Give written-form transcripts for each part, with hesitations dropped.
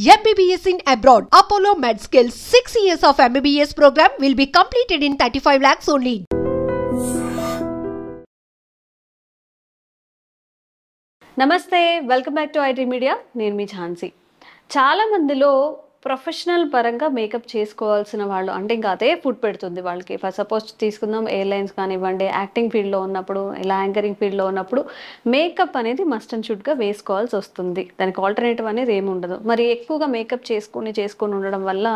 MBBS in abroad. Apollo MedSkill 6 years of MBBS program will be completed in 35 lakhs only. నమస్తే, welcome back to IT media. నేను మీ ఝాన్సీ. చాలా మందిలో professional పరంగా makeup చేసుకోవాల్సిన వాళ్ళు అంటే ఇంకా అదే ఫుడ్ పెడుతుంది వాళ్ళకి. ఫర్ సపోజ్ తీసుకుందాం, ఎయిర్లైన్స్ కానివ్వండి, యాక్టింగ్ ఫీల్డ్లో ఉన్నప్పుడు, ఇలా యాంకరింగ్ ఫీల్డ్లో ఉన్నప్పుడు మేకప్ అనేది మస్ట్ అండ్ షుడ్గా వేసుకోవాల్సి వస్తుంది. దానికి ఆల్టర్నేటివ్ అనేది ఏమి ఉండదు. మరి ఎక్కువగా మేకప్ చేసుకొని ఉండడం వల్ల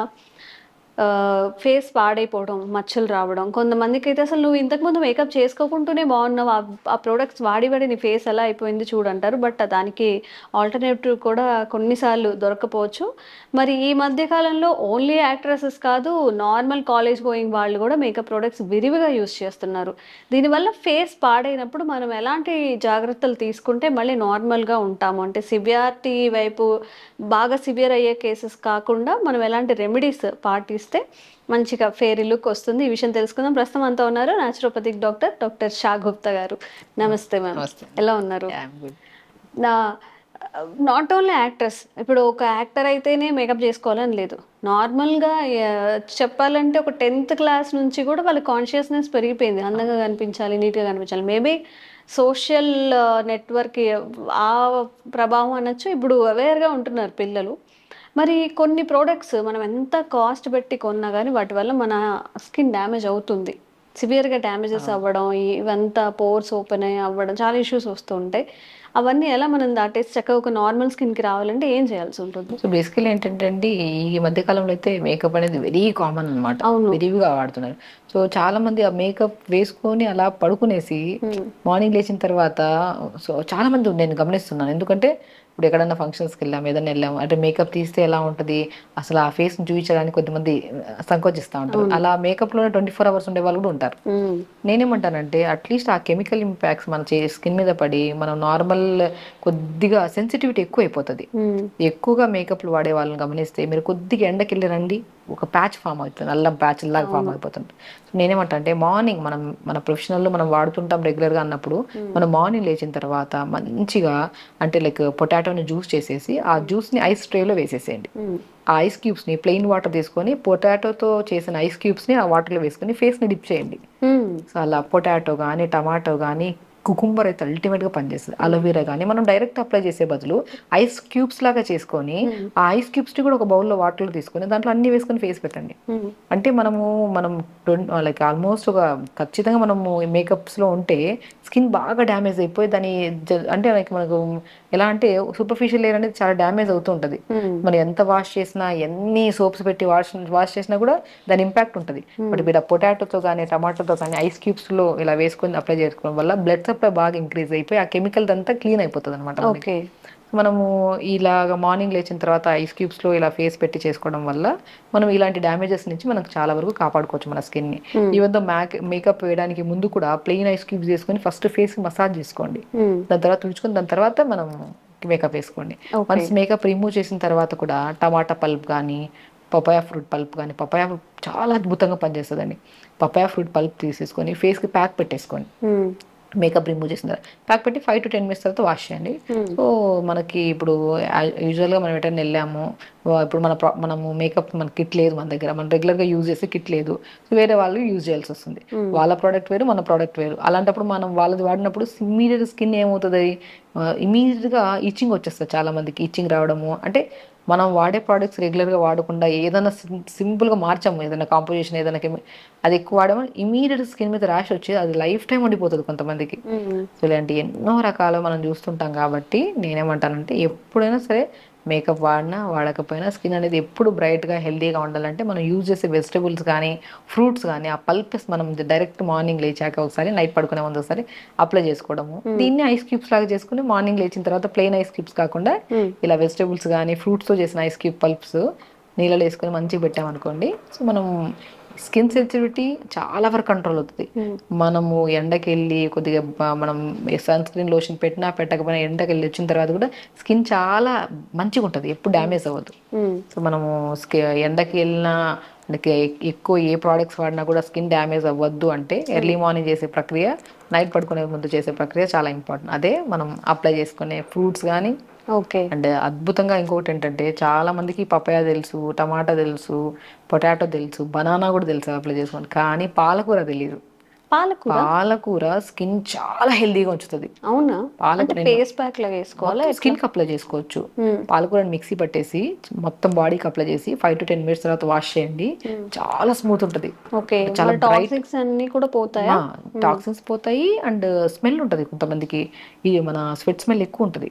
ఫేస్ పాడైపోవడం, మచ్చలు రావడం, కొంతమందికి అయితే అసలు నువ్వు ఇంతకుముందు మేకప్ చేసుకోకుండానే బాగున్నావు, ఆ ప్రోడక్ట్స్ వాడి నీ ఫేస్ ఎలా అయిపోయింది చూడంటారు. బట్ దానికి ఆల్టర్నేటివ్ కూడా కొన్నిసార్లు దొరకపోవచ్చు. మరి ఈ మధ్య కాలంలో ఓన్లీ యాక్ట్రెసెస్ కాదు, నార్మల్ కాలేజ్ గోయింగ్ వాళ్ళు కూడా మేకప్ ప్రోడక్ట్స్ విరివిగా యూస్ చేస్తున్నారు. దీనివల్ల ఫేస్ పాడైనప్పుడు మనం ఎలాంటి జాగ్రత్తలు తీసుకుంటే మళ్ళీ నార్మల్గా ఉంటాము, అంటే సివియారిటీ వైపు బాగా సివియర్ అయ్యే కేసెస్ కాకుండా మనం ఎలాంటి రెమెడీస్ పాటిస్తే మంచిగా ఫేర్ లుక్ వస్తుంది, ఈ విషయం తెలుసుకుందాం. ప్రస్తుతం అంతా ఉన్నారు న్యాచురోపతిక్ డాక్టర్ షా గుప్తా గారు. నమస్తే మ్యామ్, ఎలా ఉన్నారు? నాట్ ఓన్లీ యాక్టర్స్, ఇప్పుడు ఒక యాక్టర్ అయితేనే మేకప్ చేసుకోవాలని లేదు. నార్మల్గా చెప్పాలంటే ఒక 10th క్లాస్ నుంచి కూడా వాళ్ళ కాన్షియస్నెస్ పెరిగిపోయింది, అందంగా కనిపించాలి, నీట్గా కనిపించాలి. మేబీ సోషల్ నెట్వర్క్ ఆ ప్రభావం అనొచ్చు. ఇప్పుడు అవేర్గా ఉంటున్నారు పిల్లలు. మరి కొన్ని ప్రోడక్ట్స్ మనం ఎంత కాస్ట్ పెట్టి కొన్నా కానీ వాటి వల్ల మన స్కిన్ డ్యామేజ్ అవుతుంది, సివియర్గా డ్యామేజెస్ అవ్వడం, ఇవంతా పోర్స్ ఓపెన్ అవ్వడం, చాలా ఇష్యూస్ వస్తూ ఉంటాయి. అవన్నీ ఎలా మనం దాటేసి చక్కగా ఒక నార్మల్ స్కిన్కి రావాలంటే ఏం చేయాల్సి ఉంటుంది? సో బేసికలీ ఏంటంటే అండి, ఈ మధ్య కాలంలో అయితే మేకప్ అనేది వెరీ కామన్ అనమాట, విరివిగా వాడుతున్నారు. సో చాలా మంది ఆ మేకప్ వేసుకొని అలా పడుకునేసి మార్నింగ్ లేచిన తర్వాత, సో చాలా మంది నేను గమనిస్తున్నాను. ఎందుకంటే ఇప్పుడు ఎక్కడన్నా ఫంక్షన్స్కి వెళ్ళాము, ఏదైనా వెళ్ళాము అంటే మేకప్ తీస్తే ఎలా ఉంటుంది, అసలు ఆ ఫేస్ని చూపించడానికి కొద్దిమంది సంకోచిస్తూ ఉంటారు. అలా మేకప్లోనే 24 hours ఉండే వాళ్ళు కూడా ఉంటారు. నేనేమంటానంటే అట్లీస్ట్ ఆ కెమికల్ ఇంపాక్ట్స్ మన స్కిన్ మీద పడి మనం నార్మల్ కొద్దిగా సెన్సిటివిటీ ఎక్కువ అయిపోతుంది. ఎక్కువగా మేకప్లు వాడే వాళ్ళని గమనిస్తే మీరు కొద్దిగా ఎండకి వెళ్ళి రండి, ఒక ప్యాచ్ ఫామ్ అవుతుంది, అల్లం ప్యాచ్ లాగా ఫామ్ అయిపోతుంది. సో నేనేమంటా అంటే మార్నింగ్ మన ప్రొఫెషనల్లో మనం వాడుతుంటాం రెగ్యులర్గా అన్నప్పుడు, మనం మార్నింగ్ లేచిన తర్వాత మంచిగా అంటే లైక్ పొటాటోని జ్యూస్ చేసేసి ఆ జ్యూస్ని ఐస్ ట్రేలో వేసేసేయండి. ఆ ఐస్ క్యూబ్స్ని ప్లెయిన్ వాటర్ తీసుకొని పొటాటోతో చేసిన ఐస్ క్యూబ్స్ని ఆ వాటర్లో వేసుకొని ఫేస్ని డిప్ చేయండి. సో అలా పొటాటో కానీ, టమాటో కానీ, కుకుంబర్ అయితే అల్టిమేట్గా పనిచేస్తుంది. అలోవెరా కానీ మనం డైరెక్ట్ అప్లై చేసే బదులు ఐస్ క్యూబ్స్ లాగా చేసుకొని ఆ ఐస్ క్యూబ్స్ని కూడా ఒక బౌల్లో వాటర్లో తీసుకొని దాంట్లో అన్ని వేసుకొని ఫేస్ పెట్టండి. అంటే మనం లైక్ ఆల్మోస్ట్ ఒక ఖచ్చితంగా మనము మేకప్స్లో ఉంటే స్కిన్ బాగా డ్యామేజ్ అయిపోయి దాని అంటే లైక్ మనకు ఎలా అంటే సూపర్ఫిషియల్ లేయర్ అనేది చాలా డ్యామేజ్ అవుతూ ఉంటుంది. మనం ఎంత వాష్ చేసినా, ఎన్ని సోప్స్ పెట్టి వాష్ చేసినా కూడా దాని ఇంపాక్ట్ ఉంటుంది. బట్ మీరు పొటాటోతో కానీ, టమాటోతో కానీ ఐస్ క్యూబ్స్లో ఇలా వేసుకొని అప్లై చేసుకోవడం వల్ల బ్లడ్ సప్లై బాగా ఇంక్రీజ్ అయిపోయి ఆ కెమికల్ అంతా క్లీన్ అయిపోతుంది అనమాట. మనము ఇలాగ మార్నింగ్ లేచిన తర్వాత ఐస్ క్యూబ్స్లో ఇలా ఫేస్ పెట్టి చేసుకోవడం వల్ల మనం ఇలాంటి డ్యామేజెస్ నుంచి మనకు చాలా వరకు కాపాడుకోవచ్చు మన స్కిన్ని. ఈవెన్ దో మేకప్ వేయడానికి ముందు కూడా ప్లెయిన్ ఐస్ క్యూబ్స్ వేసుకొని ఫస్ట్ ఫేస్కి మసాజ్ చేసుకోండి, దాని తర్వాత తుడుచుకొని దాని తర్వాత మనం మేకప్ వేసుకోండి. వన్స్ మేకప్ రిమూవ్ చేసిన తర్వాత కూడా టమాటా పల్ప్ కానీ, పపాయా ఫ్రూట్ పల్ప్ కానీ, పపాయా చాలా అద్భుతంగా పనిచేస్తుందండి. పపాయా ఫ్రూట్ పల్ప్ తీసేసుకొని ఫేస్కి ప్యాక్ పెట్టేసుకోండి. మేకప్ రిమూవ్ చేసిన తర్వాత ప్యాక్ పెట్టి 5 to 10 minutes తర్వాత వాష్ చేయండి. సో మనకి ఇప్పుడు యూజువల్గా మనం ఎటైనా వెళ్ళాము, ఇప్పుడు మనము మేకప్ మన కిట్ లేదు మన దగ్గర, మనం రెగ్యులర్గా యూజ్ చేసే కిట్ లేదు, సో వేరే వాళ్ళు యూజ్ చేయాల్సి వస్తుంది. వాళ్ళ ప్రోడక్ట్ వేరు, మన ప్రోడక్ట్ వేరు. అలాంటప్పుడు మనం వాళ్ళది వాడినప్పుడు ఇమీడియట్ స్కిన్ ఏమవుతుంది, ఇమీడియట్గా ఇచ్చింగ్ వచ్చేస్తుంది. చాలా మందికి ఇచ్చింగ్ రావడము, అంటే మనం వాడే ప్రోడక్ట్స్ రెగ్యులర్గా వాడకుండా ఏదైనా సింపుల్గా మార్చాము, ఏదైనా కాంపోజిషన్ ఏదైనా అది ఎక్కువ వాడమని ఇమీడియట్ స్కిన్ మీద ర్యాష్ వచ్చి అది లైఫ్ టైం ఉండిపోతుంది కొంతమందికి. సో ఇలాంటి ఎన్నో రకాలు మనం చూస్తుంటాం. కాబట్టి నేనేమంటానంటే ఎప్పుడైనా సరే మేకప్ వాడినా వాడకపోయినా స్కిన్ అనేది ఎప్పుడు బ్రైట్గా హెల్తీగా ఉండాలంటే మనం యూజ్ చేసే వెజిటబుల్స్ కానీ, ఫ్రూట్స్ కానీ ఆ పల్ప్స్ మనం డైరెక్ట్ మార్నింగ్ లేచాక ఒకసారి, నైట్ పడుకునే ముందు ఒకసారి అప్లై చేసుకోవడము. దీన్ని ఐస్ క్యూబ్స్ లాగా చేసుకుని మార్నింగ్ లేచిన తర్వాత ప్లెయిన్ ఐస్ క్యూబ్స్ కాకుండా ఇలా వెజిటబుల్స్ కానీ, ఫ్రూట్స్తో చేసిన ఐస్ క్యూబ్ పల్ప్స్ నీళ్ళలో వేసుకొని మంచిగా పెట్టామనుకోండి, సో మనం స్కిన్ సెన్సిటివిటీ చాలా వరకు కంట్రోల్ అవుతుంది. మనము ఎండకి వెళ్ళి కొద్దిగా మనం సన్ స్క్రీన్ లోషన్ పెట్టినా పెట్టకపోయినా ఎండకి వెళ్ళి వచ్చిన తర్వాత కూడా స్కిన్ చాలా మంచిగా ఉంటుంది, ఎప్పుడు డ్యామేజ్ అవ్వదు. సో మనము ఎండకి వెళ్ళినా ఎక్కువ ఏ ప్రోడక్ట్స్ వాడినా కూడా స్కిన్ డ్యామేజ్ అవ్వద్దు అంటే ఎర్లీ మార్నింగ్ చేసే ప్రక్రియ, నైట్ పడుకునే ముందు చేసే ప్రక్రియ చాలా ఇంపార్టెంట్. అదే మనం అప్లై చేసుకునే ఫ్రూట్స్ కానీ, ఓకే. అండ్ అద్భుతంగా ఇంకొకటి ఏంటంటే చాలా మందికి పపాయ తెలుసు, టమాటా తెలుసు, పొటాటో తెలుసు, బనానా కూడా తెలుసు అప్లై చేసుకోండి, కానీ పాలకూర తెలియదు. పాలకూర పాలకూర స్కిన్ చాలా హెల్దీగా ఉంచుతుంది. అవునా? అంటే పాలకూర ఫేస్ ప్యాక్ లాగా వేసుకోవాలా? స్కిన్ కి అప్లై చేసుకోవచ్చు. పాలకూరని మిక్సీ పట్టేసి మొత్తం బాడీకి అప్లై చేసి 5 to 10 minutes తర్వాత వాష్ చేయండి, చాలా స్మూత్ ఉంటుంది. ఓకే. చాలా టాక్సిక్స్ అన్ని కూడా పోతాయా? టాక్సిన్స్ పోతాయి అండ్ స్మెల్ ఉంటుంది. కొంతమందికి ఈ మన స్వెట్ స్మెల్ ఎక్కువ ఉంటుంది.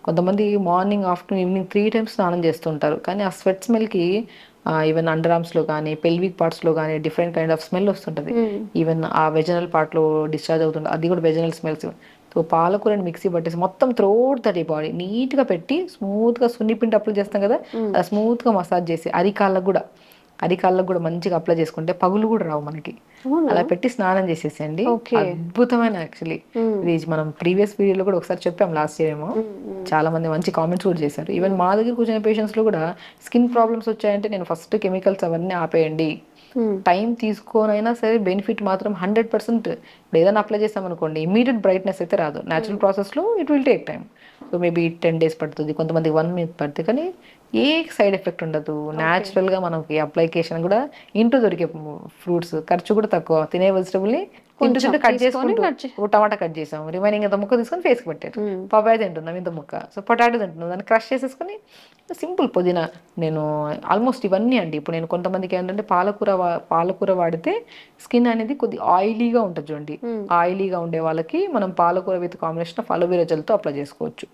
కొంతమంది మార్నింగ్ ఆఫ్టర్నూన్ ఈవినింగ్ 3 times స్నానం చేస్తుంటారు, కానీ ఆ స్వెట్ స్మెల్ కి ఈవెన్ అండర్ ఆర్మ్స్ లో కానీ పెల్విక్ పార్ట్స్ లో కానీ డిఫరెంట్ కైండ్ ఆఫ్ స్మెల్ వస్తుంటది. ఈవెన్ ఆ వెజనల్ పార్ట్ లో డిశ్చార్జ్ అవుతుంది, అది కూడా వెజనల్ స్మెల్స్. సో పాలకూరని మిక్సీ పట్టేసి మొత్తం త్రోట్ దట్ బాడీ నీట్ గా పెట్టి స్మూత్ గా సున్నిపిండి అప్లై చేస్తాం కదా, అలా స్మూత్ గా మసాజ్ చేసి అరికాళ్ళకు కూడా మంచిగా అప్లై చేసుకుంటే పగులు కూడా రావు మనకి. అలా పెట్టి స్నానం చేసేసేయండి, అద్భుతమైన. యాక్చువల్లీ ఇది మనం ప్రీవియస్ వీడియోలో కూడా ఒకసారి చెప్పాం లాస్ట్ ఇయర్ ఏమో, చాలా మంది మంచి కామెంట్స్ కూడా చేశారు. ఈవెన్ మా దగ్గర కూర్చున్న పేషెంట్స్ లో కూడా స్కిన్ ప్రాబ్లమ్స్ వచ్చాయంటే నేను ఫస్ట్ కెమికల్స్ అవన్నీ ఆపేయండి, టైం తీసుకోనైనా సరే బెనిఫిట్ మాత్రం 100%. ఇప్పుడు ఏదైనా అప్లై చేస్తాం అనుకోండి ఇమీడియట్ బ్రైట్నెస్ అయితే రాదు, న్యాచురల్ ప్రాసెస్ లో it will take time. So maybe 10 days పడుతుంది, కొంతమందికి 1 minute పడుతుంది, కానీ ఏ సైడ్ ఎఫెక్ట్ ఉండదు. న్యాచురల్ గా మనకి అప్లికేషన్ కూడా ఇంట్లో దొరికే ఫ్రూట్స్, ఖర్చు కూడా తక్కువ. తినే వెజిటబుల్ ని ఇంటి కట్ చేసుకుంటూ టమాటా కట్ చేసాం, రిమైనింగ్ ఇంత ముక్క తీసుకొని ఫేస్ కి పెట్టారు. పపాయ తింటున్నాం ఇంత ముక్క, సో పొటాటో తింటున్నాం, దాన్ని క్రష్ చేసేసుకుని సింపుల్ పుదీనా. నేను ఆల్మోస్ట్ ఇవన్నీ అండి. ఇప్పుడు నేను కొంతమందికి ఏంటంటే పాలకూర వాడితే స్కిన్ అనేది కొద్ది ఆయిలీగా ఉంటుంది చూడండి, ఆయిలీగా ఉండే వాళ్ళకి మనం పాలకూర with combination of aloe vera gel తో అప్లై చేసుకోవచ్చు.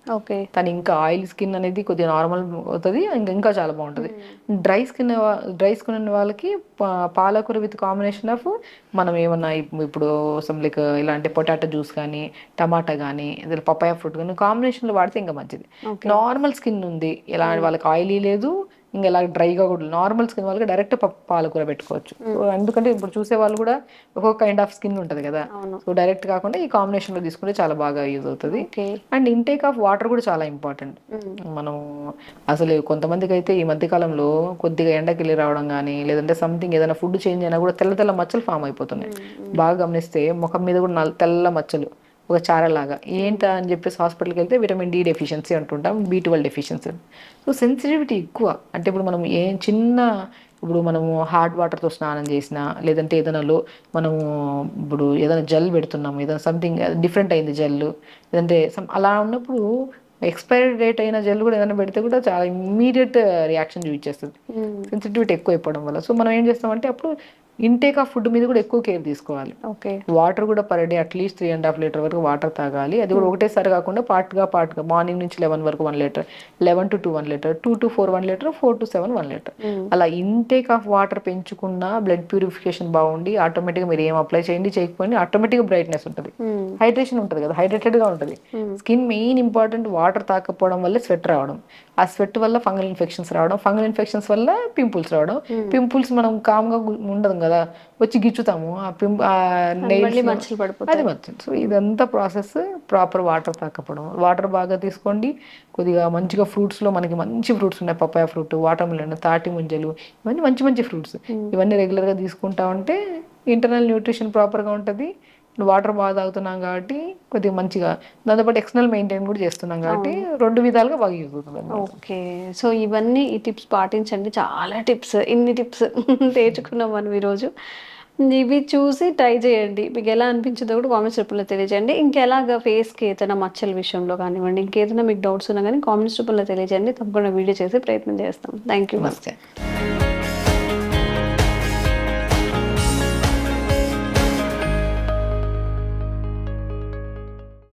కానీ ఇంకా ఆయిల్ స్కిన్ అనేది కొద్దిగా నార్మల్ అవుతుంది, ఇంకా చాలా బాగుంటుంది. డ్రై స్కిన్ ఉన్న వాళ్ళకి పాలకూర విత్ కాంబినేషన్ ఆఫ్ మనం ఏమన్నా ఇప్పుడు లైక్ ఇలాంటి పొటాటో జ్యూస్ కానీ టమాటా కానీ పపాయ ఫ్రూట్ కానీ కాంబినేషన్ లో వాడితే ఇంకా మంచిది. నార్మల్ స్కిన్ ఉంది, ఇలా వాళ్ళకి ఆయిలీ లేదు, ఇంకా ఇలా డ్రైగా కూడా నార్మల్ స్కిన్ వాళ్ళకి డైరెక్ట్ పాలకూర పెట్టుకోవచ్చు. ఎందుకంటే ఇప్పుడు చూసే వాళ్ళు కూడా ఒక్కొక్క కైండ్ ఆఫ్ స్కిన్ ఉంటుంది కదా, సో డైరెక్ట్ కాకుండా ఈ కాంబినేషన్ లో తీసుకుంటే చాలా బాగా యూజ్ అవుతుంది. అండ్ ఇంటేక్ ఆఫ్ వాటర్ కూడా చాలా ఇంపార్టెంట్. మనం అసలు కొంతమందికి అయితే ఈ మధ్య కాలంలో కొద్దిగా ఎండకి వెళ్ళి రావడం కానీ లేదంటే సంథింగ్ ఏదైనా ఫుడ్ చేంజ్ అయినా కూడా తెల్ల మచ్చలు ఫామ్ అయిపోతున్నాయి. బాగా గమనిస్తే ముఖం మీద కూడా తెల్ల మచ్చలు, ఒక చారలాగా. ఏంటా అని చెప్పేసి హాస్పిటల్కి వెళ్తే విటమిన్ డి డెఫిషియన్సీ అంటుంటాం, B12 డెఫిషియన్సీ. సో సెన్సిటివిటీ ఎక్కువ. అంటే ఇప్పుడు మనం ఇప్పుడు మనము హాట్ వాటర్తో స్నానం చేసినా లేదంటే మనము ఇప్పుడు ఏదైనా జెల్ పెడుతున్నాము, ఏదైనా సంథింగ్ డిఫరెంట్ అయింది జెల్, లేదంటే అలా ఉన్నప్పుడు ఎక్స్పైరీ డేట్ అయిన జెల్ కూడా ఏదైనా పెడితే కూడా చాలా ఇమ్మీడియట్ రియాక్షన్ చూపించేస్తుంది, సెన్సిటివిటీ ఎక్కువ అయిపోవడం వల్ల. సో మనం ఏం చేస్తామంటే అప్పుడు ఇంటేక్ ఆఫ్ ఫుడ్ మీద కూడా ఎక్కువ కేర్ తీసుకోవాలి. వాటర్ కూడా పర్ డే అట్లీస్ట్ 3.5 లీటర్ వరకు వాటర్ తాగాలి. అది కూడా ఒకటేసారి కాకుండా పార్ట్గా మార్నింగ్ నుంచి 11 వరకు 1 litre, 11 to 2 1 litre, 2 to 4 1 litre, 4 to 7 1 litre. అలా ఇంటేక్ ఆఫ్ వాటర్ పెంచుకున్న బ్లడ్ ప్యూరిఫికేషన్ బాగుండి ఆటోమేటిక్గా మీరు ఏం అప్లై చేయండి చేయకపోయింది ఆటోమేటిక్గా బ్రైట్నెస్ ఉంటుంది, హైడ్రేషన్ ఉంటుంది కదా, హైడ్రేటెడ్ గా ఉంటుంది. Skin main important. వాటర్ తాకపోవడం వల్ల స్వెట్ రావడం, ఆ స్వెట్ వల్ల ఫంగల్ ఇన్ఫెక్షన్స్ రావడం, ఫంగల్ ఇన్ఫెక్షన్స్ వల్ల పింపుల్స్ రావడం. పింపుల్స్ మనం కామ్గా ఉండదు కదా, వచ్చి గిచ్చుతాము, అది మచ్చలు. సో ఇదంతా ప్రాసెస్ ప్రాపర్ వాటర్ తాకపోవడం. వాటర్ బాగా తీసుకోండి, కొద్దిగా మంచిగా ఫ్రూట్స్ లో మనకి మంచి ఫ్రూట్స్ ఉన్నాయి, పపాయ ఫ్రూట్, వాటర్ మిలన్, తాటి ముంజలు, ఇవన్నీ మంచి ఫ్రూట్స్. ఇవన్నీ రెగ్యులర్ గా తీసుకుంటా ఉంటే ఇంటర్నల్ న్యూట్రిషన్ ప్రాపర్ గా ఉంటుంది. వాటర్ బాగా తాగుతున్నాం కాబట్టి కొద్దిగా మంచిగా, దాంతోపాటు ఎక్స్టర్నల్ మెయింటైన్ కూడా చేస్తున్నాం కాబట్టి 2 విధాలుగా బాగా యూజ్ అవుతుంది. ఓకే. సో ఇవన్నీ ఈ టిప్స్ పాటించండి. చాలా టిప్స్, ఇన్ని టిప్స్ నేర్చుకున్నాం మనం ఈరోజు. ఇవి చూసి ట్రై చేయండి, మీకు ఎలా అనిపించిందో కూడా కామెంట్స్ రూపంలో తెలియజేయండి. ఇంకెలాగా ఫేస్కి ఏదైనా మచ్చల విషయంలో కానివ్వండి, ఇంకేదైనా మీకు డౌట్స్ ఉన్నా కానీ కామెంట్స్ రూపంలో తెలియజేయండి. తప్పకుండా వీడియో చేసి ప్రయత్నం చేస్తాం. Thank you.